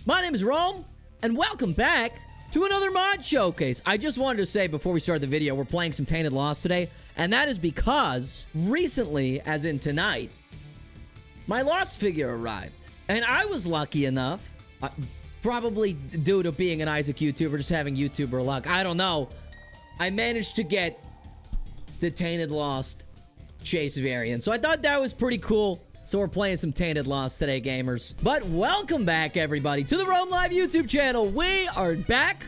My name is Rome, and welcome back to another mod showcase. I just wanted to say before we start the video, we're playing some Tainted Lost today, and that is because recently, as in tonight, my Lost figure arrived. And I was lucky enough, probably due to being an Isaac YouTuber, just having YouTuber luck, I don't know, I managed to get the Tainted Lost chase variant. So I thought that was pretty cool. So we're playing some Tainted Lost today, gamers. But welcome back, everybody, to the Rome Live YouTube channel. We are back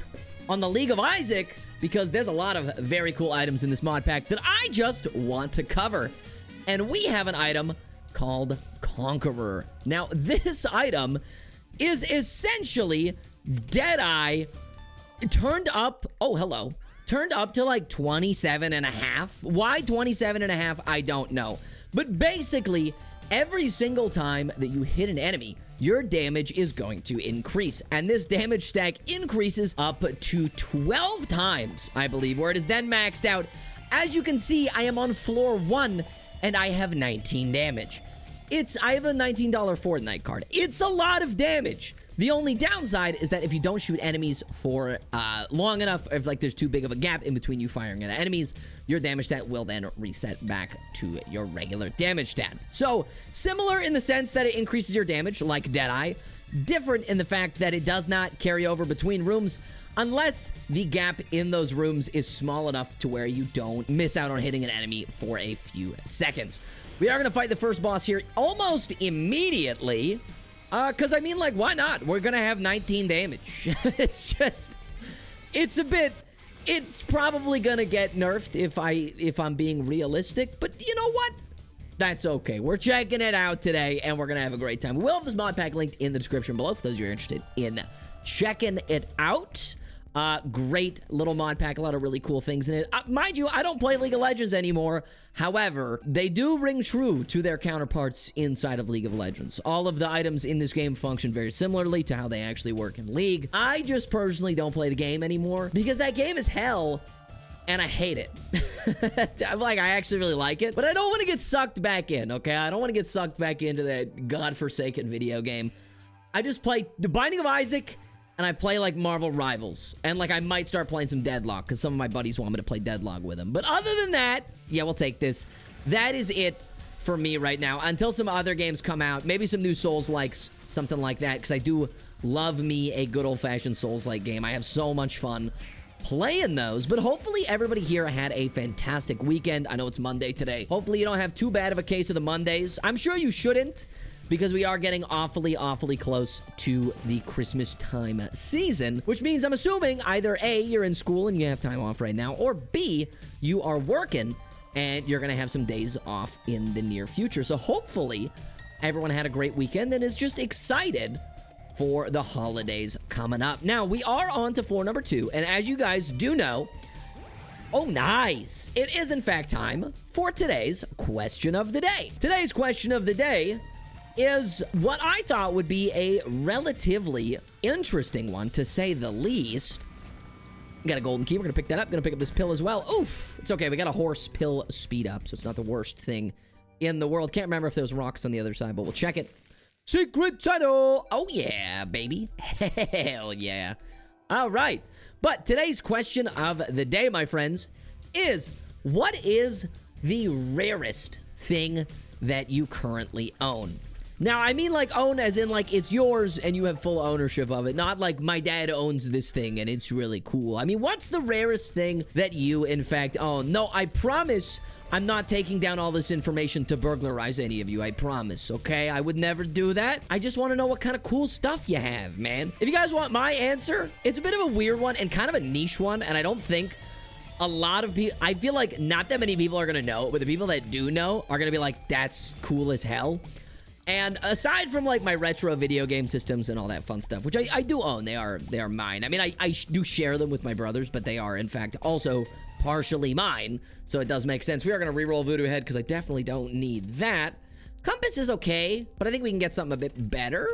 on the League of Isaac because there's a lot of very cool items in this mod pack that I just want to cover. And we have an item called Conqueror. Now, this item is essentially Deadeye turned up. Oh, hello. Turned up to like 27 and a half. Why 27 and a half? I don't know. But basically, every single time that you hit an enemy, your damage is going to increase. And this damage stack increases up to 12 times, I believe, where it is then maxed out. As you can see, I am on floor 1, and I have 19 damage. I have a $19 Fortnite card. It's a lot of damage. The only downside is that if you don't shoot enemies for long enough, if like there's too big of a gap in between you firing at enemies, your damage stat will then reset back to your regular damage stat. So similar in the sense that it increases your damage like Deadeye, different in the fact that it does not carry over between rooms unless the gap in those rooms is small enough to where you don't miss out on hitting an enemy for a few seconds. We are going to fight the first boss here almost immediately. Because, I mean, like, why not? We're going to have 19 damage. It's probably going to get nerfed if I'm being realistic. But you know what? That's okay. We're checking it out today, and we're going to have a great time. We'll have this mod pack linked in the description below for those of you who are interested in checking it out. Great little mod pack, a lot of really cool things in it. Mind you, I don't play League of Legends anymore. However, they do ring true to their counterparts inside of League of Legends. All of the items in this game function very similarly to how they actually work in League. I just personally don't play the game anymore because that game is hell and I hate it. I'm like, I actually really like it, but I don't want to get sucked back in, okay? I don't want to get sucked back into that godforsaken video game. I just play The Binding of Isaac, and I play, like, Marvel Rivals. And, like, I might start playing some Deadlock, because some of my buddies want me to play Deadlock with them. But other than that, yeah, we'll take this. That is it for me right now. Until some other games come out. Maybe some new Souls-likes, something like that. Because I do love me a good old-fashioned Souls-like game. I have so much fun playing those. But hopefully everybody here had a fantastic weekend. I know it's Monday today. Hopefully you don't have too bad of a case of the Mondays. I'm sure you shouldn't, because we are getting awfully close to the Christmas time season, which means I'm assuming either A, you're in school and you have time off right now, or B, you are working and you're gonna have some days off in the near future. So hopefully everyone had a great weekend and is just excited for the holidays coming up. Now, we are on to floor number 2, and as you guys do know, oh, nice. It is, in fact, time for today's question of the day. Today's question of the day is what I thought would be a relatively interesting one, to say the least. We got a golden key. We're going to pick that up. Going to pick up this pill as well. Oof. It's okay. We got a horse pill speed up, so it's not the worst thing in the world. Can't remember if there's rocks on the other side, but we'll check it. Secret title. Oh, yeah, baby. Hell yeah. All right. But today's question of the day, my friends, is what is the rarest thing that you currently own? Now, I mean like own as in like it's yours and you have full ownership of it, not like my dad owns this thing and it's really cool. I mean, what's the rarest thing that you, in fact, own? No, I promise I'm not taking down all this information to burglarize any of you. I promise, okay? I would never do that. I just want to know what kind of cool stuff you have, man. If you guys want my answer, it's a bit of a weird one and kind of a niche one, and I don't think a lot of people, I feel like not that many people are going to know, but the people that do know are going to be like, that's cool as hell. And aside from like my retro video game systems and all that fun stuff, which I do own, they are mine. I mean, I do share them with my brothers, but they are in fact also partially mine, so it does make sense. We are going to reroll Voodoo Head because I definitely don't need that. Compass is okay, but I think we can get something a bit better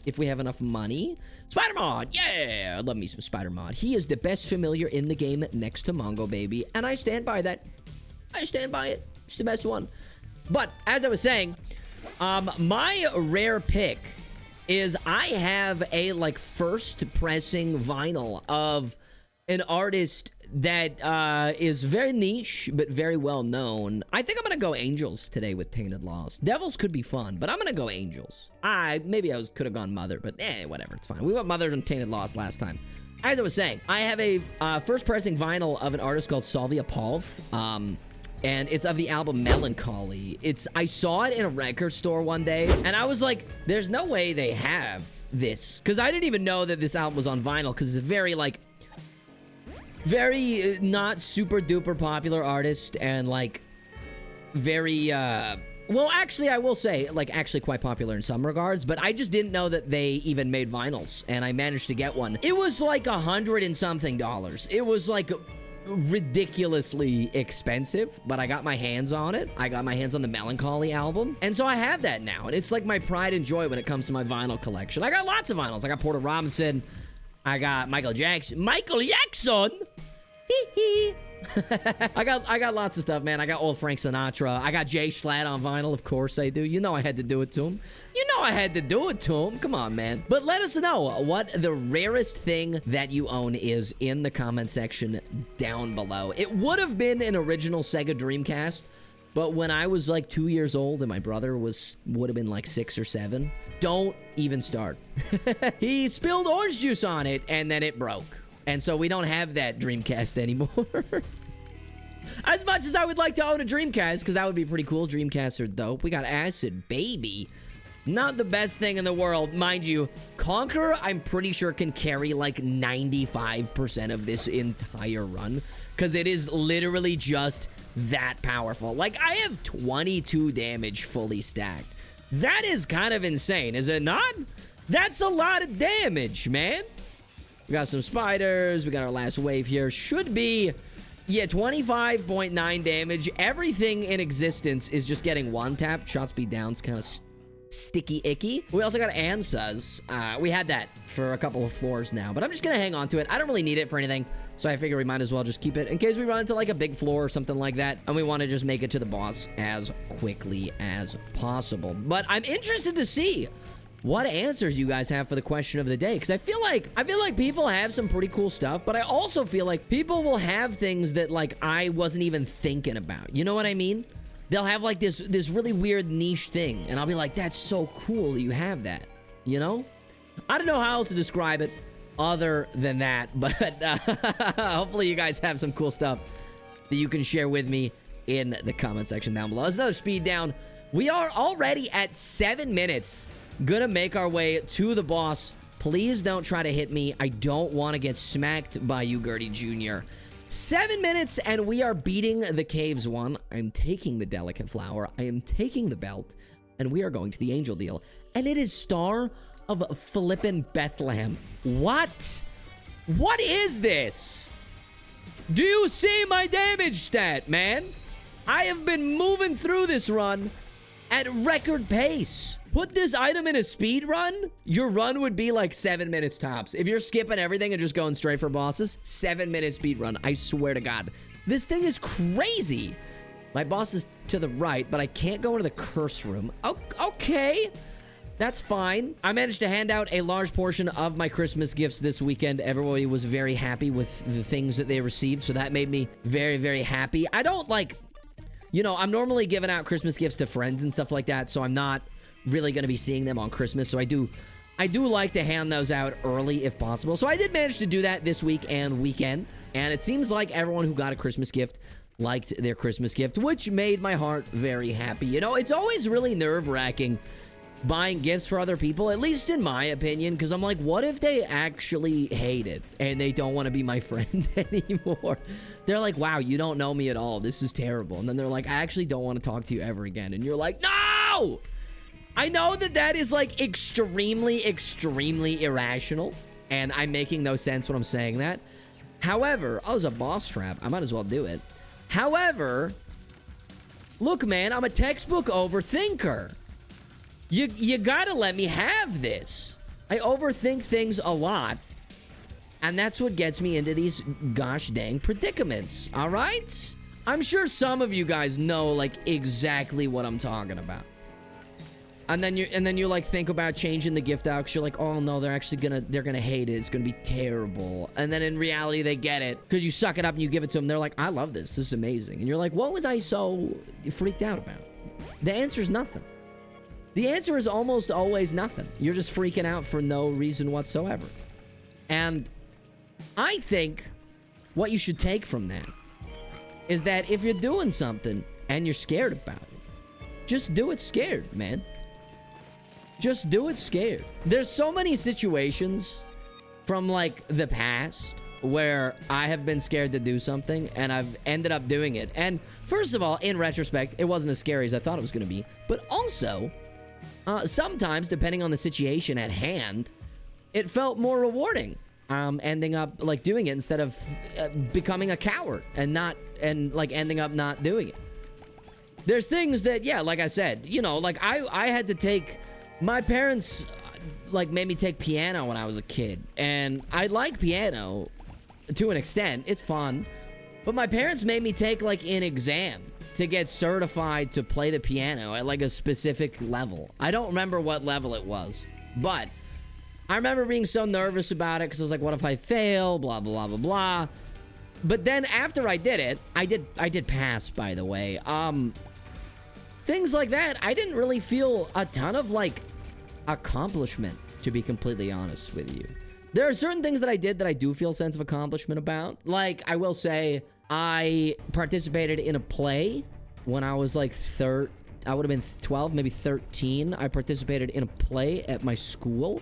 if we have enough money. Spider-Mod, yeah, I love me some Spider-Mod. He is the best familiar in the game next to Mongo Baby, and I stand by that. I stand by it. It's the best one. But as I was saying, my rare pick is I have a, like, first pressing vinyl of an artist that is very niche, but very well known. I think I'm gonna go Angels today with Tainted Lost. Devils could be fun, but I'm gonna go Angels. Maybe I could have gone Mother, but whatever, it's fine. We went Mother and Tainted Lost last time. As I was saying, I have a first pressing vinyl of an artist called Salvia Palv. And it's of the album Melancholy. I saw it in a record store one day, and I was like, there's no way they have this. Because I didn't even know that this album was on vinyl, because it's a very, like, very not super duper popular artist, and, like, very, well, actually, I will say, like, actually quite popular in some regards, but I just didn't know that they even made vinyls, and I managed to get one. It was like $100 and something. It was, like, ridiculously expensive, but I got my hands on it. I got my hands on the Melancholy album, and so I have that now, and it's like my pride and joy when it comes to my vinyl collection. I got lots of vinyls. I got Porter Robinson. I got Michael Jackson. Hee hee. I got lots of stuff, man. I got old Frank Sinatra. I got Jay Schlatt on vinyl, of course I do. You know I had to do it to him. Come on, man. But let us know what the rarest thing that you own is in the comment section down below. It would have been an original Sega Dreamcast, but when I was like 2 years old and my brother would have been like 6 or 7, don't even start. He spilled orange juice on it and then it broke. And so we don't have that Dreamcast anymore. As much as I would like to own a Dreamcast, because that would be pretty cool. Dreamcasts are dope. We got Acid Baby. Not the best thing in the world. Mind you, Conqueror, I'm pretty sure, can carry like 95% of this entire run, because it is literally just that powerful. Like, I have 22 damage fully stacked. That is kind of insane, is it not? That's a lot of damage, man. We got some spiders. We got our last wave here. Should be, yeah, 25.9 damage. Everything in existence is just getting one tap. Shot speed down's kind of sticky icky. We also got Ansas. We had that for a couple of floors now, but I'm just gonna hang on to it. I don't really need it for anything, so I figure we might as well just keep it in case we run into like a big floor or something like that, and we want to just make it to the boss as quickly as possible. But I'm interested to see what answers you guys have for the question of the day, because I feel like people have some pretty cool stuff, but I also feel like people will have things that like I wasn't even thinking about. You know what I mean? They'll have like this really weird niche thing, and I'll be like, that's so cool that you have that, you know? I don't know how else to describe it other than that, but hopefully you guys have some cool stuff that you can share with me in the comment section down below. Let's another speed down. We are already at 7 minutes. Gonna make our way to the boss. Please don't try to hit me. I don't want to get smacked by you, Gertie Jr. 7 minutes, and we are beating the Caves 1. I'm taking the Delicate Flower. I am taking the belt, and we are going to the Angel Deal. And it is Star of Flippin' Bethlehem. What? What is this? Do you see my damage stat, man? I have been moving through this run at record pace. Put this item in a speed run, your run would be like 7 minutes tops. If you're skipping everything and just going straight for bosses, 7 minute speed run, I swear to God. This thing is crazy. My boss is to the right, but I can't go into the curse room. Okay, that's fine. I managed to hand out a large portion of my Christmas gifts this weekend. Everybody was very happy with the things that they received, so that made me very, very happy. I don't like, you know, I'm normally giving out Christmas gifts to friends and stuff like that, so I'm not really going to be seeing them on Christmas. So I do like to hand those out early if possible. So I did manage to do that this week and weekend. And it seems like everyone who got a Christmas gift liked their Christmas gift, which made my heart very happy. You know, it's always really nerve-wracking buying gifts for other people, at least in my opinion, because I'm like, what if they actually hate it and they don't want to be my friend anymore? They're like, wow, you don't know me at all. This is terrible. And then they're like, I actually don't want to talk to you ever again. And you're like, no! I know that that is like extremely, extremely irrational, and I'm making no sense when I'm saying that. However, oh, there's a boss trap. I might as well do it. However, look, man, I'm a textbook overthinker. You gotta let me have this. I overthink things a lot, and that's what gets me into these gosh dang predicaments, all right? I'm sure some of you guys know, like, exactly what I'm talking about. And then you like think about changing the gift out because you're like, oh no, they're gonna hate it. It's gonna be terrible. And then in reality, they get it because you suck it up and you give it to them. They're like, I love this. This is amazing. And you're like, what was I so freaked out about? The answer is nothing. The answer is almost always nothing. You're just freaking out for no reason whatsoever. And I think what you should take from that is that if you're doing something and you're scared about it, just do it scared, man. Just do it scared. There's so many situations from like the past where I have been scared to do something and I've ended up doing it. And first of all, in retrospect, it wasn't as scary as I thought it was going to be. But also, sometimes, depending on the situation at hand, it felt more rewarding. Ending up like doing it instead of becoming a coward and ending up not doing it. There's things that, yeah, like I said, you know, like I had to take, my parents like made me take piano when I was a kid, and I like piano to an extent. It's fun, but my parents made me take like an exam to get certified to play the piano at like a specific level. I don't remember what level it was, but I remember being so nervous about it because I was like, what if I fail? Blah, blah, blah, blah. But then after I did it, I did pass, by the way. Things like that, I didn't really feel a ton of like accomplishment, to be completely honest with you. There are certain things that I did that I do feel a sense of accomplishment about. Like, I will say, I participated in a play when I was like I would have been 12, maybe 13. I participated in a play at my school.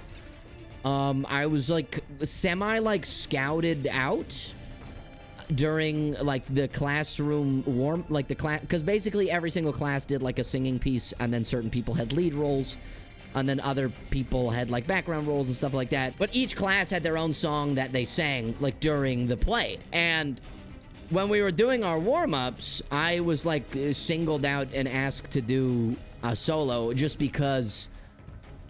I was like semi like scouted out during like the classroom because basically every single class did like a singing piece, and then certain people had lead roles, and then other people had like background roles and stuff like that. But each class had their own song that they sang like during the play. And when we were doing our warm-ups, I was like singled out and asked to do a solo just because.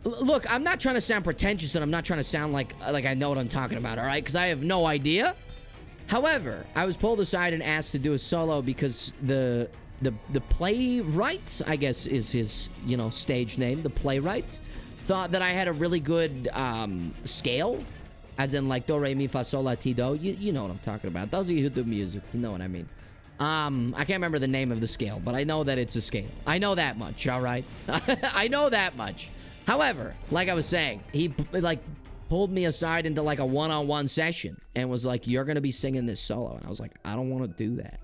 Look, I'm not trying to sound pretentious, and I'm not trying to sound like I know what I'm talking about, all right? Because I have no idea. However, I was pulled aside and asked to do a solo because the playwright, I guess is his, you know, stage name, the playwright, thought that I had a really good scale, as in like do, re, mi, fa, sol, la, ti, do. You know what I'm talking about. Those of you who do music, you know what I mean. I can't remember the name of the scale, but I know that it's a scale. I know that much, all right? I know that much. However, like I was saying, he like pulled me aside into like a one-on-one session and was like, you're gonna be singing this solo. And I was like, I don't want to do that.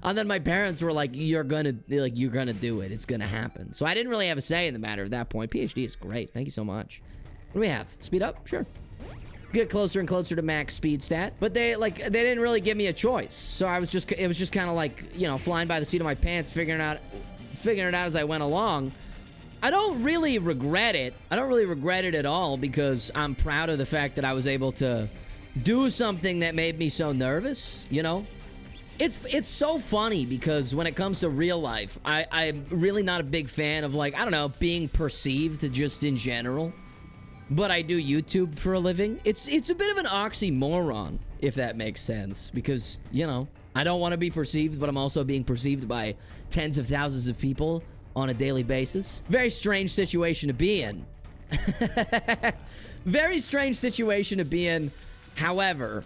And then my parents were like, you're gonna do it. It's gonna happen. So I didn't really have a say in the matter at that point. PhD is great. Thank you so much. What do we have? Speed up? Sure. Get closer and closer to max speed stat. But they didn't really give me a choice. So it was just kind of like, you know, flying by the seat of my pants, figuring it out as I went along. I don't really regret it. I don't really regret it at all because I'm proud of the fact that I was able to do something that made me so nervous, you know? It's so funny because when it comes to real life, I'm really not a big fan of like, I don't know, being perceived just in general. But I do YouTube for a living. It's a bit of an oxymoron, if that makes sense, because, you know, I don't want to be perceived, but I'm also being perceived by tens of thousands of people on a daily basis. Very strange situation to be in. Very strange situation to be in. However,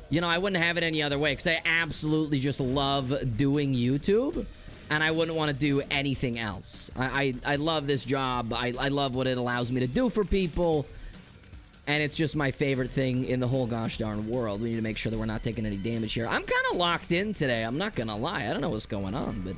you know, I wouldn't have it any other way because I absolutely just love doing YouTube, and I wouldn't want to do anything else. I love this job. I love what it allows me to do for people, and it's just my favorite thing in the whole gosh darn world. We need to make sure that we're not taking any damage here. I'm kind of locked in today. I'm not gonna lie. I don't know what's going on, but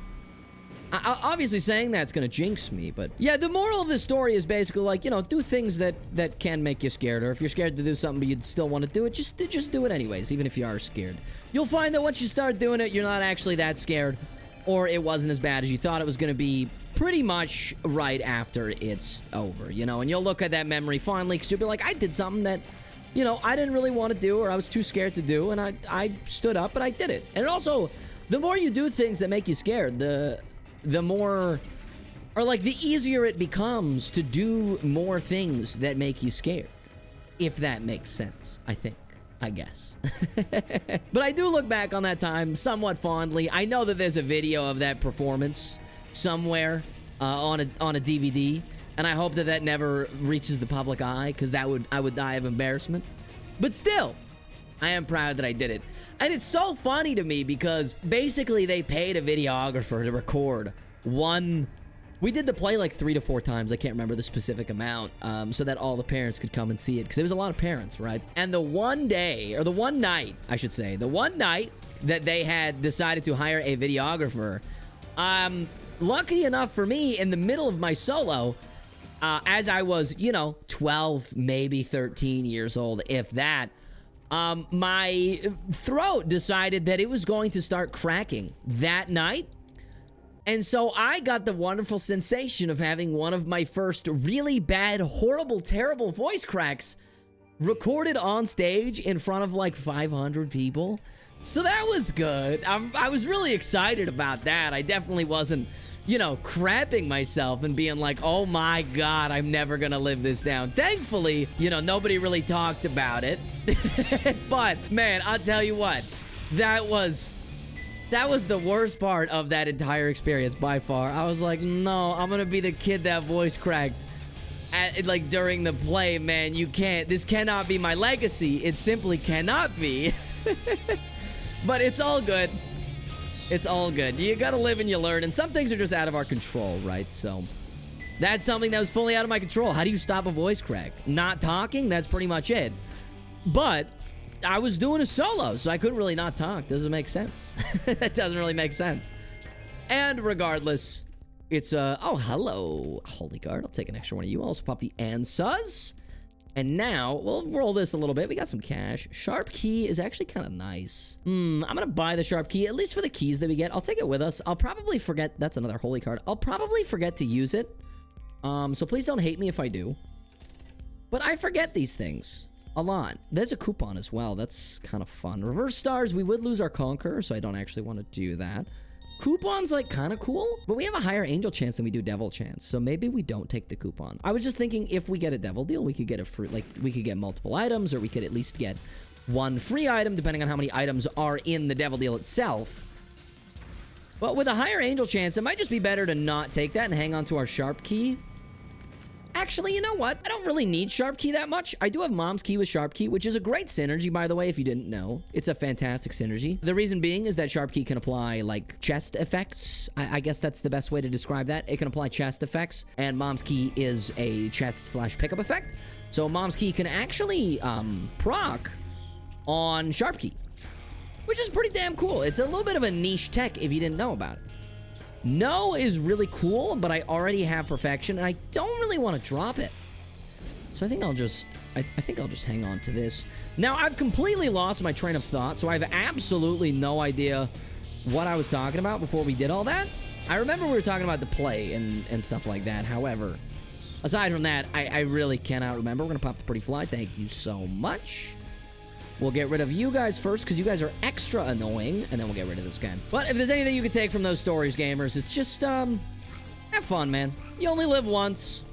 obviously saying that's gonna jinx me. But yeah, the moral of the story is basically like, you know, do things that can make you scared, or if you're scared to do something but you'd still want to do it, just do it anyways, even if you are scared. You'll find that once you start doing it, you're not actually that scared, or it wasn't as bad as you thought it was gonna be pretty much right after it's over, you know. And you'll look at that memory fondly because you'll be like, I did something that, you know, I didn't really want to do, or I was too scared to do, and I stood up and I did it. And also, the more you do things that make you scared, the more, or like the easier it becomes to do more things that make you scared, if that makes sense, I guess. But I do look back on that time somewhat fondly. I know that there's a video of that performance somewhere on a DVD, and I hope that never reaches the public eye, because I would die of embarrassment. But still, I am proud that I did it. And it's so funny to me because basically they paid a videographer to record one. We did the play like 3 to 4 times. I can't remember the specific amount, so that all the parents could come and see it, because there was a lot of parents, right? And the one day, or the one night, I should say, the one night that they had decided to hire a videographer, lucky enough for me, in the middle of my solo, as I was, 12, maybe 13 years old, if that, my throat decided that it was going to start cracking that night. And so I got the wonderful sensation of having one of my first really bad, horrible, terrible voice cracks recorded on stage in front of like 500 people. So that was good. I was really excited about that. I definitely wasn't, crapping myself and being like, oh my God, I'm never gonna live this down. Thankfully, nobody really talked about it. But man, I'll tell you what, that was the worst part of that entire experience by far. I was like, no, I'm gonna be the kid that voice cracked during the play, man. This cannot be my legacy. It simply cannot be. But it's all good. It's all good. You gotta live and you learn, and some things are just out of our control, right? So that's something that was fully out of my control. How do you stop a voice crack? Not talking? That's pretty much it. But I was doing a solo, so I couldn't really not talk. Doesn't make sense. That doesn't really make sense. And regardless, it's oh, hello, Holy Guard. I'll take an extra one of you. I'll also pop the Ansuz. And now, we'll roll this a little bit. We got some cash. Sharp key is actually kind of nice. I'm gonna buy the sharp key, at least for the keys that we get. I'll take it with us. I'll probably forget. That's another Holy Card. I'll probably forget to use it. So please don't hate me if I do. But I forget these things a lot. There's a coupon as well. That's kind of fun. Reverse stars, we would lose our Conqueror, so I don't actually want to do that. Coupon's like kind of cool, but we have a higher angel chance than we do devil chance, so maybe we don't take the coupon. I was just thinking if we get a devil deal, we could get a free, we could get multiple items, or we could at least get one free item, depending on how many items are in the devil deal itself. But with a higher angel chance, it might just be better to not take that and hang on to our sharp key. Actually, you know what? I don't really need sharp key that much. I do have mom's key with sharp key, which is a great synergy, by the way, if you didn't know. It's a fantastic synergy. The reason being is that sharp key can apply like chest effects. I guess that's the best way to describe that. It can apply chest effects, and mom's key is a chest/pickup effect. So mom's key can actually proc on sharp key, which is pretty damn cool. It's a little bit of a niche tech if you didn't know about it. No is really cool, but I already have perfection, and I don't really want to drop it. So I think I'll just hang on to this. Now, I've completely lost my train of thought, so I have absolutely no idea what I was talking about before we did all that. I remember we were talking about the play and stuff like that. However, aside from that, I really cannot remember. We're going to pop the Pretty Fly. Thank you so much. We'll get rid of you guys first, because you guys are extra annoying, and then we'll get rid of this guy. But if there's anything you can take from those stories, gamers, it's just, have fun, man. You only live once.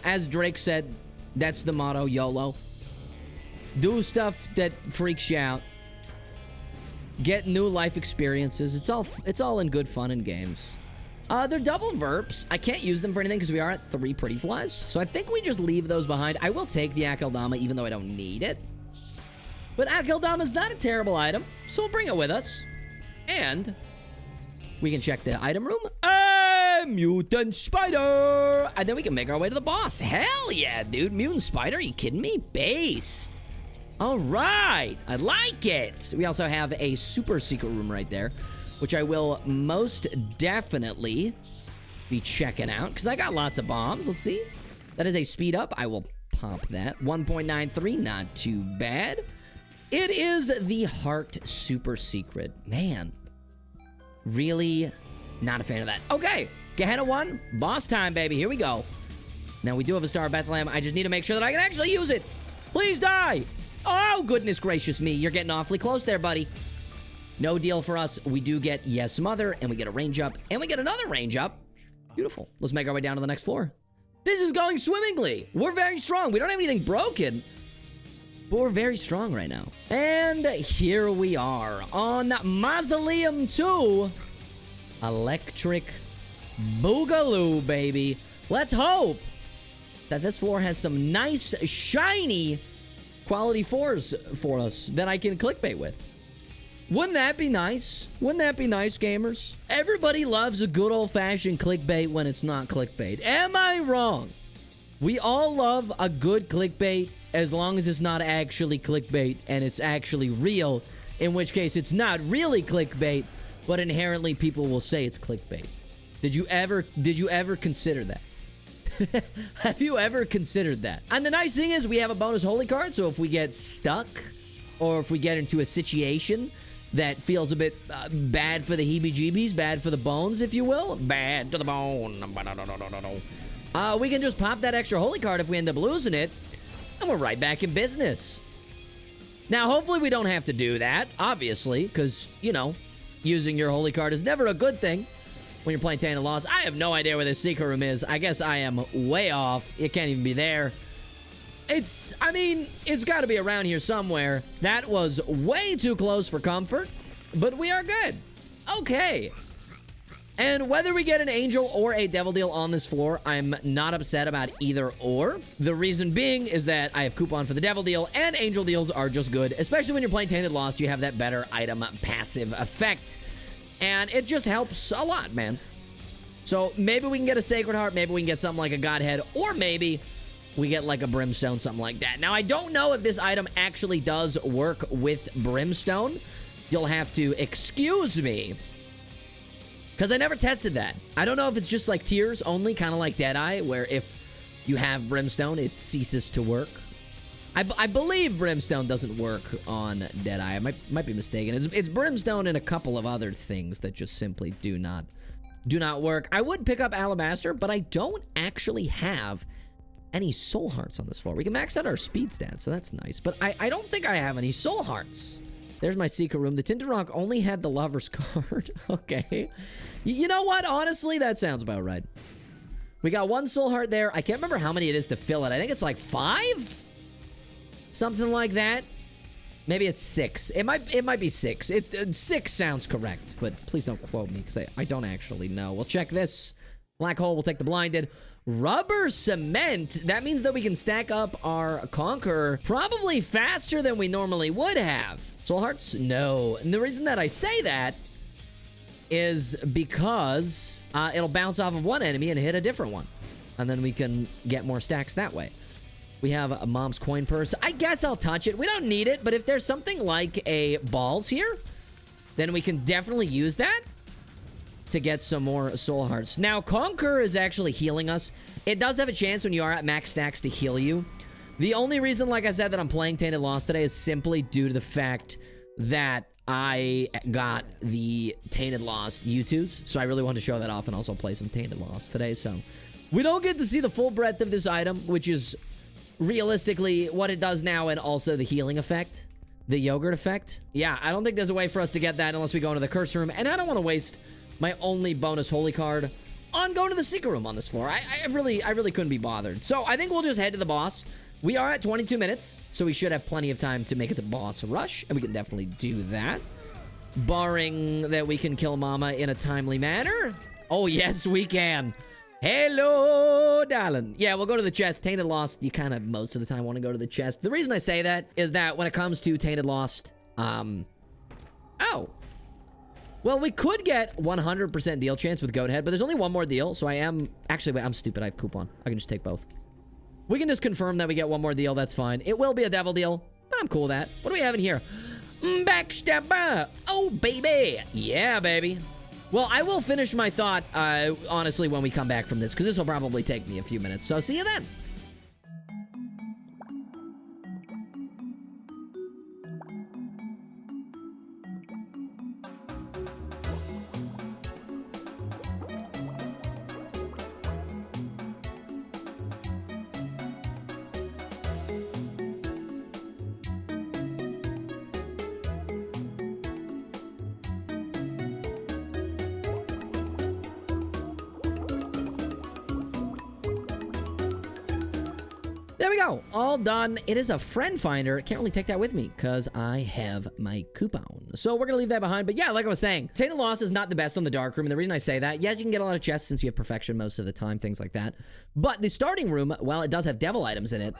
As Drake said, that's the motto, YOLO. Do stuff that freaks you out. Get new life experiences. It's all in good fun and games. They're double verps. I can't use them for anything because we are at 3 Pretty Flies. So I think we just leave those behind. I will take the Akeldama, even though I don't need it. But Akeldama is not a terrible item, so we'll bring it with us. And we can check the item room. Mutant Spider! And then we can make our way to the boss. Hell yeah, dude. Mutant Spider? Are you kidding me? Based. All right. I like it. We also have a super secret room right there, which I will most definitely be checking out, because I got lots of bombs. Let's see. That is a speed up. I will pop that. 1.93, not too bad. It is the Heart Super Secret. Man, really not a fan of that. Okay, Gehenna 1, boss time, baby. Here we go. Now, we do have a Star of Bethlehem. I just need to make sure that I can actually use it. Please die. Oh, goodness gracious me. You're getting awfully close there, buddy. No deal for us. We do get Yes Mother, and we get a range up, and we get another range up. Beautiful. Let's make our way down to the next floor. This is going swimmingly. We're very strong. We don't have anything broken, but we're very strong right now. And here we are on Mausoleum 2, Electric Boogaloo, baby. Let's hope that this floor has some nice, shiny quality 4s for us that I can clickbait with. Wouldn't that be nice? Wouldn't that be nice, gamers? Everybody loves a good old-fashioned clickbait when it's not clickbait. Am I wrong? We all love a good clickbait as long as it's not actually clickbait and it's actually real, in which case it's not really clickbait, but inherently people will say it's clickbait. Did you ever consider that? Have you ever considered that? And the nice thing is we have a bonus holy card, so if we get stuck or if we get into a situation that feels a bit bad for the heebie-jeebies, bad for the bones, if you will, bad to the bone, we can just pop that extra holy card if we end up losing it, and we're right back in business. Now, hopefully we don't have to do that, obviously, because, you know, using your holy card is never a good thing when you're playing Tainted Lost. I have no idea where this secret room is. I guess I am way off. It can't even be there. It's got to be around here somewhere. That was way too close for comfort, but we are good. Okay. And whether we get an angel or a devil deal on this floor, I'm not upset about either or. The reason being is that I have coupon for the devil deal, and angel deals are just good. Especially when you're playing Tainted Lost, you have that better item passive effect. And it just helps a lot, man. So maybe we can get a Sacred Heart, maybe we can get something like a Godhead, or maybe we get like a Brimstone, something like that. Now, I don't know if this item actually does work with Brimstone. You'll have to excuse me, because I never tested that. I don't know if it's just like tiers only, kind of like Deadeye, where if you have Brimstone, it ceases to work. I believe Brimstone doesn't work on Deadeye. I might be mistaken. It's Brimstone and a couple of other things that just simply do not work. I would pick up Alabaster, but I don't actually have any soul hearts on this floor. We can max out our speed stats, so that's nice. But I don't think I have any soul hearts. There's my secret room. The Tinted Rock only had the Lover's card. Okay. You know what? Honestly, that sounds about right. We got one soul heart there. I can't remember how many it is to fill it. I think it's like 5? Something like that. Maybe it's 6. It might be 6. 6 sounds correct, but please don't quote me because I don't actually know. We'll check this. Black hole, we'll take the blinded. Rubber cement. That means that we can stack up our Conqueror probably faster than we normally would have. Soul hearts? No. And the reason that I say that is because it'll bounce off of one enemy and hit a different one. And then we can get more stacks that way. We have a mom's coin purse. I guess I'll touch it. We don't need it, but if there's something like a balls here, then we can definitely use that to get some more soul hearts. Now, Conquer is actually healing us. It does have a chance when you are at max stacks to heal you. The only reason, like I said, that I'm playing Tainted Lost today is simply due to the fact that I got the Tainted Lost U2s, so I really wanted to show that off and also play some Tainted Lost today. So we don't get to see the full breadth of this item, which is realistically what it does now, and also the healing effect, the yogurt effect. Yeah, I don't think there's a way for us to get that unless we go into the curse room, and I don't want to waste my only bonus holy card on going to the secret room on this floor. I really couldn't be bothered. So I think we'll just head to the boss. We are at 22 minutes, so we should have plenty of time to make it to boss rush, and we can definitely do that, barring that we can kill Mama in a timely manner. Oh, yes, we can. Hello, darling. Yeah, we'll go to the chest. Tainted Lost, you kind of most of the time want to go to the chest. The reason I say that is that when it comes to Tainted Lost, oh. Well, we could get 100% deal chance with Goathead, but there's only one more deal, so actually, wait, I'm stupid. I have coupon. I can just take both. We can just confirm that we get one more deal. That's fine. It will be a devil deal, but I'm cool with that. What do we have in here? Backstabber. Oh, baby. Yeah, baby. Well, I will finish my thought, honestly, when we come back from this, because this will probably take me a few minutes. So, see you then. go. All done. It is a friend finder. Can't really take that with me because I have my coupon. So we're going to leave that behind. But yeah, like I was saying, Tainted Loss is not the best on the dark room. And the reason I say that, yes, you can get a lot of chests since you have perfection most of the time, things like that. But the starting room, while it does have devil items in it,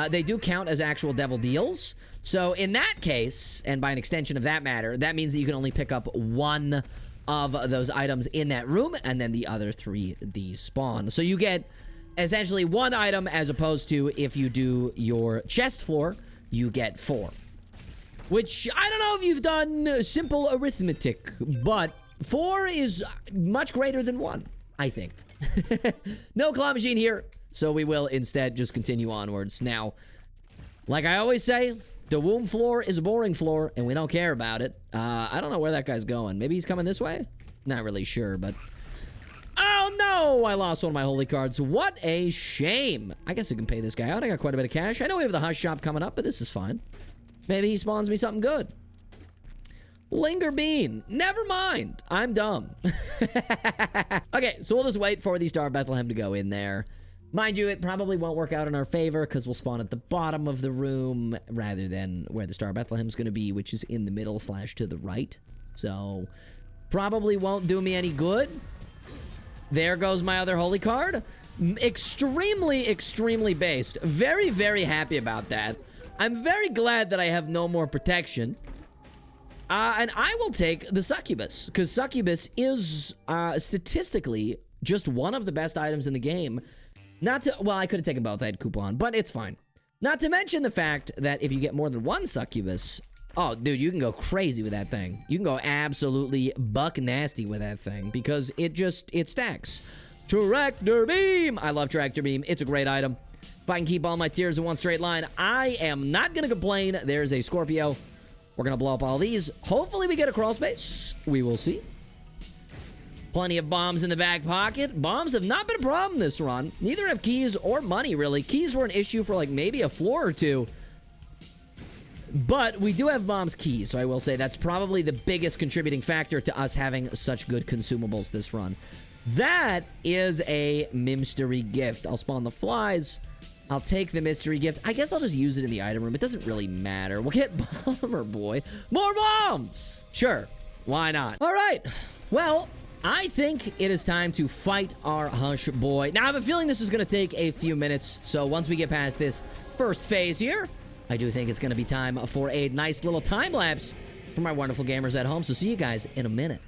they do count as actual devil deals. So in that case, and by an extension of that matter, that means that you can only pick up one of those items in that room, and then the other 3 despawn. So you get essentially 1 item, as opposed to if you do your chest floor, you get 4. Which, I don't know if you've done simple arithmetic, but 4 is much greater than 1, I think. No claw machine here, so we will instead just continue onwards. Now, like I always say, the womb floor is a boring floor, and we don't care about it. I don't know where that guy's going. Maybe he's coming this way? Not really sure, but... Oh, no! I lost one of my holy cards. What a shame. I guess I can pay this guy out. I got quite a bit of cash. I know we have the Hush Shop coming up, but this is fine. Maybe he spawns me something good. Linger Bean. Never mind. I'm dumb. Okay, so we'll just wait for the Star of Bethlehem to go in there. Mind you, it probably won't work out in our favor because we'll spawn at the bottom of the room rather than where the Star of Bethlehem is going to be, which is in the middle / to the right. So, probably won't do me any good. There goes my other holy card. Extremely, extremely based. Very, very happy about that. I'm very glad that I have no more protection. And I will take the Succubus, because Succubus is statistically just one of the best items in the game. Not to, well, I could have taken both. I had coupon, but it's fine. Not to mention the fact that if you get more than 1 Succubus, oh, dude, you can go crazy with that thing. You can go absolutely buck nasty with that thing because it stacks. Tractor Beam. I love Tractor Beam. It's a great item. If I can keep all my tiers in one straight line, I am not going to complain. There's a Scorpio. We're going to blow up all these. Hopefully we get a crawl space. We will see. Plenty of bombs in the back pocket. Bombs have not been a problem this run. Neither have keys or money, really. Keys were an issue for like maybe a floor or 2. But we do have bombs keys, so I will say that's probably the biggest contributing factor to us having such good consumables this run. That is a mystery gift. I'll spawn the flies. I'll take the mystery gift. I guess I'll just use it in the item room. It doesn't really matter. We'll get Bomber Boy. More bombs! Sure. Why not? All right. Well, I think it is time to fight our Hush Boy. Now, I have a feeling this is going to take a few minutes, so once we get past this first phase here, I do think it's going to be time for a nice little time lapse for my wonderful gamers at home. So see you guys in a minute.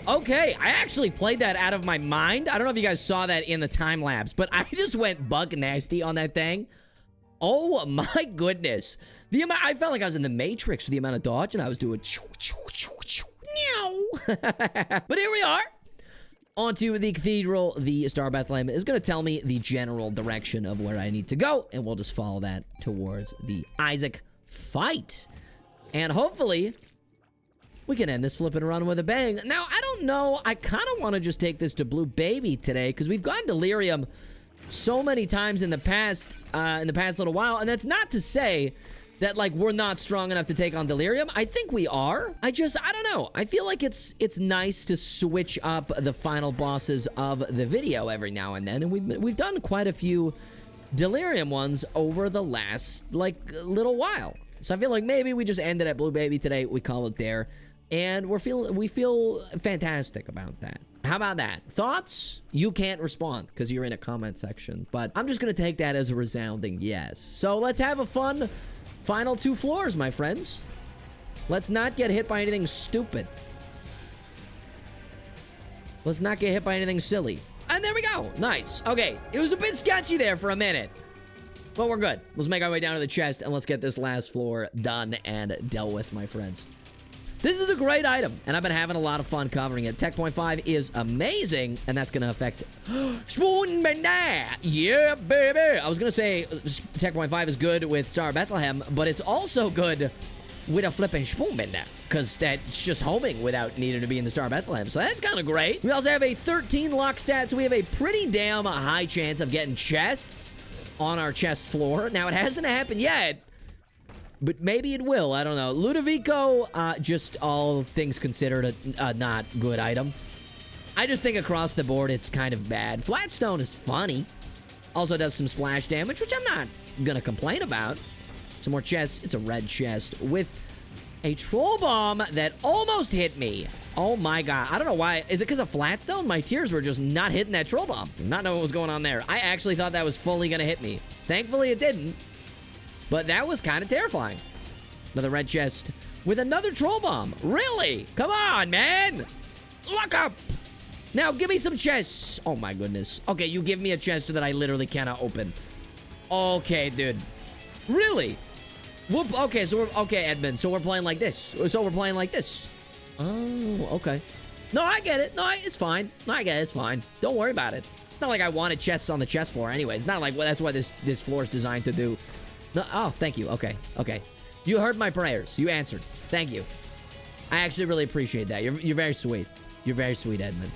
Okay, I actually played that out of my mind. I don't know if you guys saw that in the time lapse, but I just went buck nasty on that thing. Oh my goodness. I felt like I was in the Matrix with the amount of dodge, and I was doing but here we are. Onto the cathedral. The Star of Bethlehem is going to tell me the general direction of where I need to go, and we'll just follow that towards the Isaac fight. And hopefully we can end this flipping run with a bang. Now, I don't know. I kind of want to just take this to Blue Baby today because we've gone Delirium so many times in the past little while. And that's not to say that, like, we're not strong enough to take on Delirium. I think we are. I don't know. I feel like it's nice to switch up the final bosses of the video every now and then. And we've done quite a few Delirium ones over the last, like, little while. So I feel like maybe we just ended at Blue Baby today. We call it there. And we feel fantastic about that. How about that? Thoughts? You can't respond because you're in a comment section. But I'm just going to take that as a resounding yes. So let's have a fun final 2 floors, my friends. Let's not get hit by anything stupid. Let's not get hit by anything silly. And there we go. Nice. Okay. It was a bit sketchy there for a minute. But we're good. Let's make our way down to the chest and let's get this last floor done and dealt with, my friends. This is a great item, and I've been having a lot of fun covering it. Tech Point 5 is amazing, and that's going to affect... Swoon Bernard! Yeah, baby! I was going to say Tech Point 5 is good with Star of Bethlehem, but it's also good with a flipping spoon in there, because that's just homing without needing to be in the Star of Bethlehem. So that's kind of great. We also have a 13 luck stat, so we have a pretty damn high chance of getting chests on our chest floor. Now, it hasn't happened yet, but maybe it will. I don't know. Ludovico, just all things considered, a not good item. I just think across the board, it's kind of bad. Flatstone is funny. Also does some splash damage, which I'm not gonna complain about. Some more chests. It's a red chest with a troll bomb that almost hit me. Oh my god. I don't know why. Is it because of Flatstone? My tears were just not hitting that troll bomb. Did not know what was going on there. I actually thought that was fully gonna hit me. Thankfully, it didn't. But that was kind of terrifying. Another red chest with another troll bomb. Really? Come on, man. Look up. Now, give me some chests. Oh, my goodness. Okay, you give me a chest that I literally cannot open. Okay, dude. Really? Whoop. Okay, so okay, Edmund. So we're playing like this. Oh, okay. No, I get it. No, it's fine. No, I get it. It's fine. Don't worry about it. It's not like I wanted chests on the chest floor anyway. It's not like, well, that's what this floor is designed to do. No, oh, thank you. Okay, okay. You heard my prayers. You answered. Thank you. I actually really appreciate that. You're very sweet. You're very sweet, Edmund.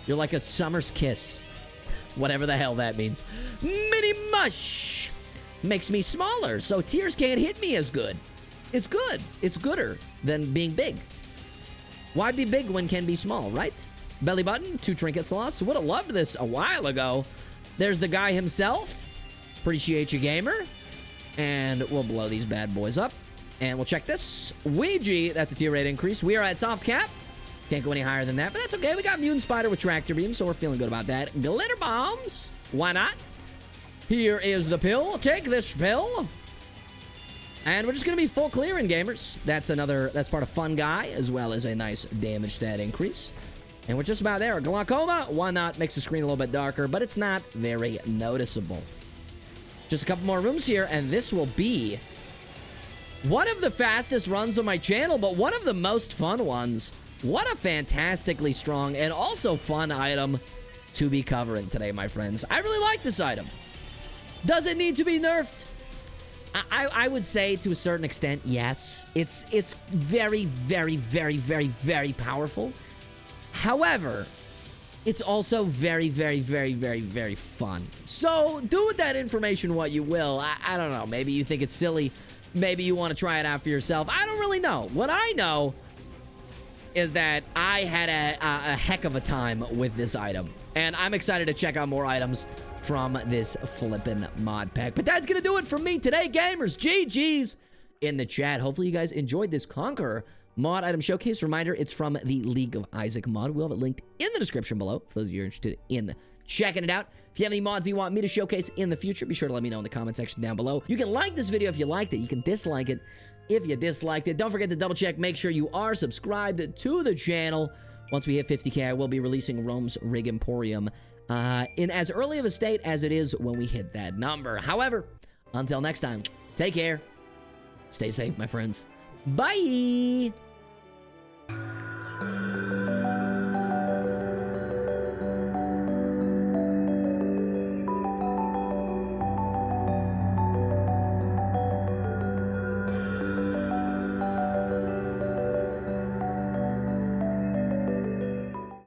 You're like a summer's kiss. Whatever the hell that means. Mini mush makes me smaller, so tears can't hit me as good. It's good. It's gooder than being big. Why be big when can be small, right? Belly button, 2 trinket slots. Would have loved this a while ago. There's the guy himself. Appreciate you, gamer. And we'll blow these bad boys up. And we'll check this. Ouija, that's a tier rate increase. We are at soft cap. Can't go any higher than that, but that's okay. We got Mutant Spider with Tractor Beam, so we're feeling good about that. Glitter Bombs. Why not? Here is the pill. Take this pill. And we're just going to be full clearing, gamers. That's part of Fun Guy, as well as a nice damage stat increase. And we're just about there. Glaucoma. Why not? Makes the screen a little bit darker, but it's not very noticeable. Just a couple more rooms here, and this will be one of the fastest runs on my channel, but one of the most fun ones. What a fantastically strong and also fun item to be covering today, my friends. I really like this item. Does it need to be nerfed? I would say to a certain extent, yes. It's very, very, very, very, very powerful. However, it's also very, very, very, very, very fun. So do with that information what you will. I don't know. Maybe you think it's silly. Maybe you want to try it out for yourself. I don't really know. What I know is that I had a heck of a time with this item. And I'm excited to check out more items from this flippin' mod pack. But that's going to do it for me today, gamers. GG's in the chat. Hopefully you guys enjoyed this Conqueror mod item showcase. Reminder, it's from the League of Isaac mod. We'll have it linked in the description below for those of you who are interested in checking it out. If you have any mods you want me to showcase in the future, be sure to let me know in the comment section down below. You can like this video if you liked it. You can dislike it if you disliked it. Don't forget to double check. Make sure you are subscribed to the channel. Once we hit 50K, I will be releasing Rome's Rig Emporium in as early of a state as it is when we hit that number. However, until next time, take care. Stay safe, my friends. Bye.